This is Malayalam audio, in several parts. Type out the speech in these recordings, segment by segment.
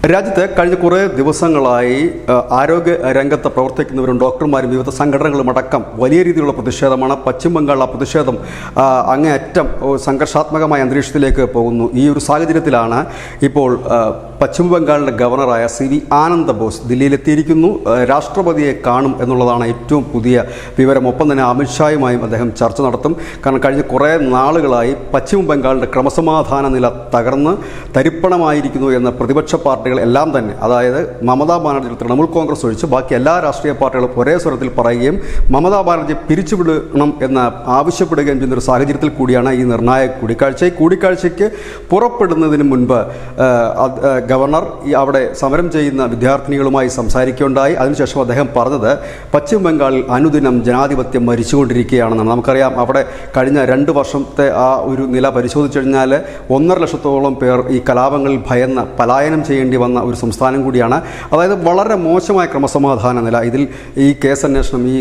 രാജ്യത്ത് കഴിഞ്ഞ കുറേ ദിവസങ്ങളായി ആരോഗ്യ രംഗത്ത് പ്രവർത്തിക്കുന്നവരും ഡോക്ടർമാരും വിവിധ സംഘടനകളും അടക്കം വലിയ രീതിയിലുള്ള പ്രതിഷേധമാണ്. പശ്ചിമ ബംഗാളിലെ പ്രതിഷേധം അങ്ങേയറ്റം സംഘർഷാത്മകമായ അന്തരീക്ഷത്തിലേക്ക് പോകുന്നു. ഈ ഒരു സാഹചര്യത്തിലാണ് ഇപ്പോൾ പശ്ചിമ ബംഗാളിൻ്റെ ഗവർണറായ CV ആനന്ദ ബോസ് ദില്ലിയിലെത്തിയിരിക്കുന്നു. രാഷ്ട്രപതിയെ കാണും എന്നുള്ളതാണ് ഏറ്റവും പുതിയ വിവരം. ഒപ്പം തന്നെ അമിത്ഷായുമായും അദ്ദേഹം ചർച്ച നടത്തും. കാരണം കഴിഞ്ഞ കുറേ നാളുകളായി പശ്ചിമ ബംഗാളിൻ്റെ ക്രമസമാധാന നില തകർന്ന് തരിപ്പണമായിരിക്കുന്നു എന്ന പ്രതിപക്ഷ പാർട്ടികൾ എല്ലാം തന്നെ, അതായത് മമതാ ബാനർജി തൃണമൂൽ കോൺഗ്രസ് ഒഴിച്ച് ബാക്കി എല്ലാ രാഷ്ട്രീയ പാർട്ടികളും ഒരേ സ്വരത്തിൽ പറയുകയും മമതാ ബാനർജി പിരിച്ചുവിടണം എന്ന് ആവശ്യപ്പെടുകയും ചെയ്യുന്നൊരു സാഹചര്യത്തിൽ കൂടിയാണ് ഈ നിർണായക കൂടിക്കാഴ്ച. ഈ കൂടിക്കാഴ്ചയ്ക്ക് പുറപ്പെടുന്നതിന് മുൻപ് ഗവർണർ അവിടെ സമരം ചെയ്യുന്ന വിദ്യാർത്ഥിനികളുമായി സംസാരിക്കുകയുണ്ടായി. അതിനുശേഷം അദ്ദേഹം പറഞ്ഞത് പശ്ചിമ ബംഗാളിൽ അനുദിനം ജനാധിപത്യം മരിച്ചുകൊണ്ടിരിക്കുകയാണെന്നാണ്. നമുക്കറിയാം, അവിടെ കഴിഞ്ഞ 2 വർഷത്തെ ആ ഒരു നില പരിശോധിച്ചു കഴിഞ്ഞാൽ 1.5 ലക്ഷത്തോളം പേർ ഈ കലാപങ്ങളിൽ ഭയന്ന് പലായനം ചെയ്യേണ്ടി വന്ന ഒരു സംസ്ഥാനം കൂടിയാണ്. അതായത് വളരെ മോശമായ ക്രമസമാധാന നില. ഇതിൽ ഈ കേസന്വേഷണം, ഈ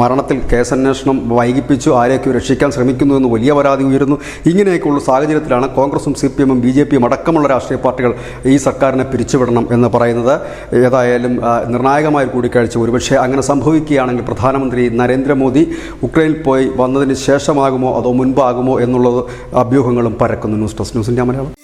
മരണത്തിൽ കേസന്വേഷണം വൈകിപ്പിച്ചു, ആരെയൊക്കെ രക്ഷിക്കാൻ ശ്രമിക്കുന്നു എന്ന് വലിയ പരാതി ഉയരുന്നു. ഇങ്ങനെയൊക്കെയുള്ള സാഹചര്യത്തിലാണ് കോൺഗ്രസും CPM-ഉം BJP-യും അടക്കമുള്ള രാഷ്ട്രീയ പാർട്ടികൾ ഈ സർക്കാരിനെ പിരിച്ചുവിടണം എന്ന് പറയുന്നത്. ഏതായാലും നിർണായകമായ കൂടിക്കാഴ്ച. ഒരുപക്ഷെ അങ്ങനെ സംഭവിക്കുകയാണെങ്കിൽ പ്രധാനമന്ത്രി നരേന്ദ്രമോദി ഉക്രൈനിൽ പോയി വന്നതിന് ശേഷമാകുമോ അതോ മുൻപാകുമോ എന്നുള്ളത് അഭ്യൂഹങ്ങളും പരക്കുന്നു. News desk, news India Malayalam.